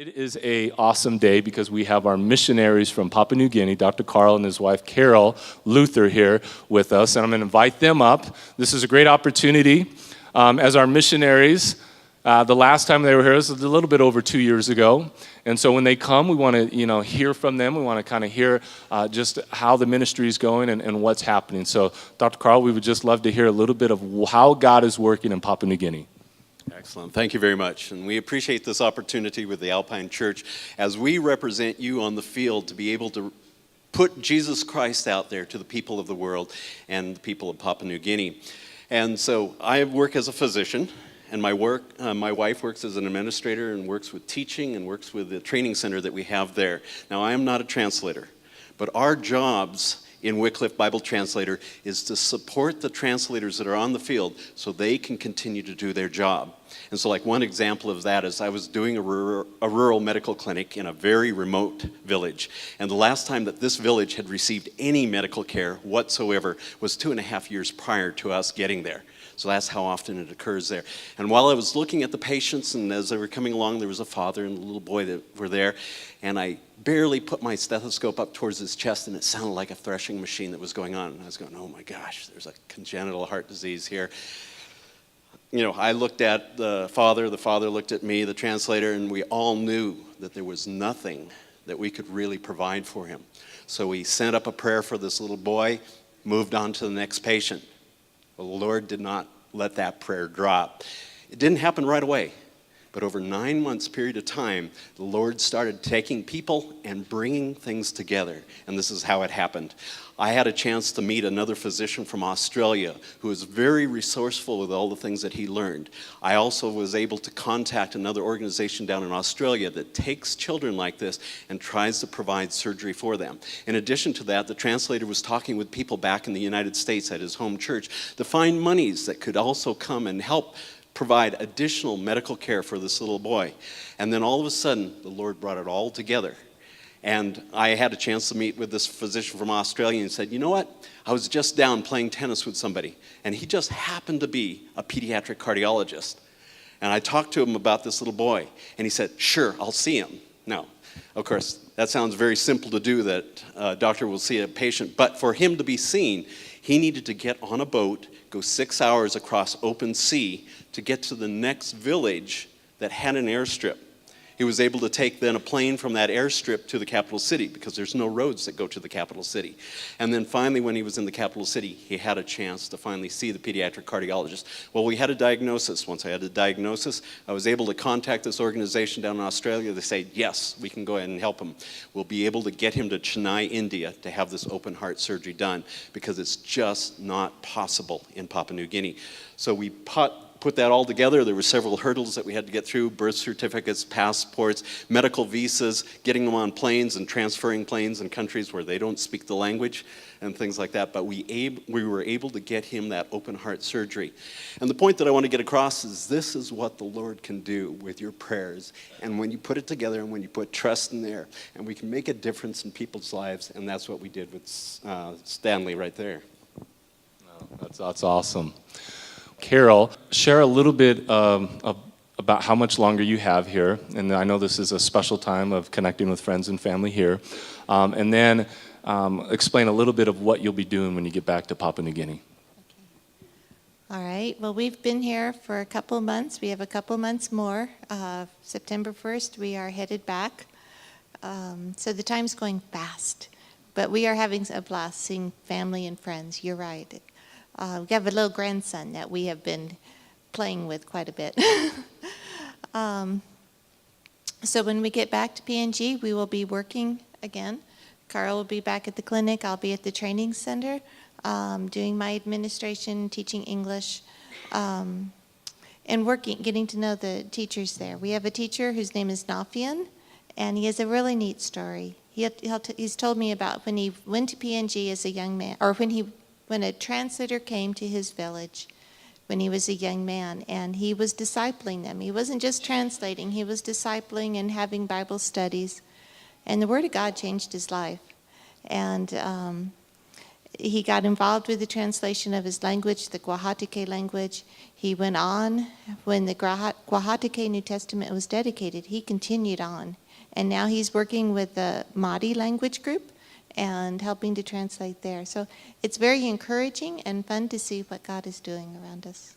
It is an awesome day because we have our missionaries from Papua New Guinea, Dr. Carl and his wife Carol Luther here with us, and I'm going to invite them up. This is a great opportunity as our missionaries. The last time they were here was a little bit over 2 years ago, and so when they come, we want to hear from them. We want to kind of hear just how the ministry is going and what's happening. So, Dr. Carl, we would just love to hear a little bit of how God is working in Papua New Guinea. Excellent. Thank you very much. And we appreciate this opportunity with the Alpine Church as we represent you on the field to be able to put Jesus Christ out there to the people of the world and the people of Papua New Guinea. And so I work as a physician, and my wife works as an administrator and works with teaching and works with the training center that we have there. Now, I am not a translator, but our jobs in Wycliffe Bible Translator is to support the translators that are on the field so they can continue to do their job. And so like one example of that is I was doing a rural medical clinic in a very remote village. And the last time that this village had received any medical care whatsoever was 2.5 years prior to us getting there. So that's how often it occurs there. And while I was looking at the patients, and as they were coming along, there was a father and a little boy that were there, and I barely put my stethoscope up towards his chest, and it sounded like a threshing machine that was going on. And I was going, oh my gosh, there's a congenital heart disease here. You know, I looked at the father looked at me, the translator, and we all knew that there was nothing that we could really provide for him. So we sent up a prayer for this little boy, moved on to the next patient. Well, the Lord did not let that prayer drop. It didn't happen right away, but over 9 months period of time, the Lord started taking people and bringing things together, and this is how it happened. I had a chance to meet another physician from Australia who was very resourceful with all the things that he learned. I also was able to contact another organization down in Australia that takes children like this and tries to provide surgery for them. In addition to that, the translator was talking with people back in the United States at his home church to find monies that could also come and help provide additional medical care for this little boy. And then all of a sudden, the Lord brought it all together. And I had a chance to meet with this physician from Australia and said, you know what? I was just down playing tennis with somebody, and he just happened to be a pediatric cardiologist. And I talked to him about this little boy, and he said, sure, I'll see him. Now, of course, that sounds very simple to do, that a doctor will see a patient, but for him to be seen, he needed to get on a boat, go 6 hours across open sea to get to the next village that had an airstrip. He was able to take then a plane from that airstrip to the capital city because there's no roads that go to the capital city. And then finally, when he was in the capital city, he had a chance to finally see the pediatric cardiologist. Well, we had a diagnosis. Once I had the diagnosis, I was able to contact this organization down in Australia. They say, yes, we can go ahead and help him. We'll be able to get him to Chennai, India to have this open heart surgery done because it's just not possible in Papua New Guinea. So we put that all together. There were several hurdles that we had to get through: birth certificates, passports, medical visas, getting them on planes and transferring planes in countries where they don't speak the language and things like that. But we were able to get him that open heart surgery. And the point that I want to get across is this is what the Lord can do with your prayers. And when you put it together and when you put trust in there, and we can make a difference in people's lives, and that's what we did with Stanley right there. Oh, that's awesome. Carol, share a little bit about how much longer you have here, and I know this is a special time of connecting with friends and family here, and then explain a little bit of what you'll be doing when you get back to Papua New Guinea. Okay. All right, well, we've been here for a couple of months. We have a couple of months more. September 1st, we are headed back. So the time's going fast, but we are having a blast seeing family and friends. You're right. We have a little grandson that we have been playing with quite a bit. So when we get back to PNG, we will be working again. Carl will be back at the clinic. I'll be at the training center doing my administration, teaching English, and getting to know the teachers there. We have a teacher whose name is Nafian, and he has a really neat story. He's told me about when he went to PNG as a young man, or when a translator came to his village when he was a young man, and he was discipling them. He wasn't just translating, he was discipling and having Bible studies. And the Word of God changed his life. And he got involved with the translation of his language, the Guahatike language. He went on when the Guahatike New Testament was dedicated. He continued on. And now he's working with the Mahdi language group and helping to translate there. So it's very encouraging and fun to see what God is doing around us.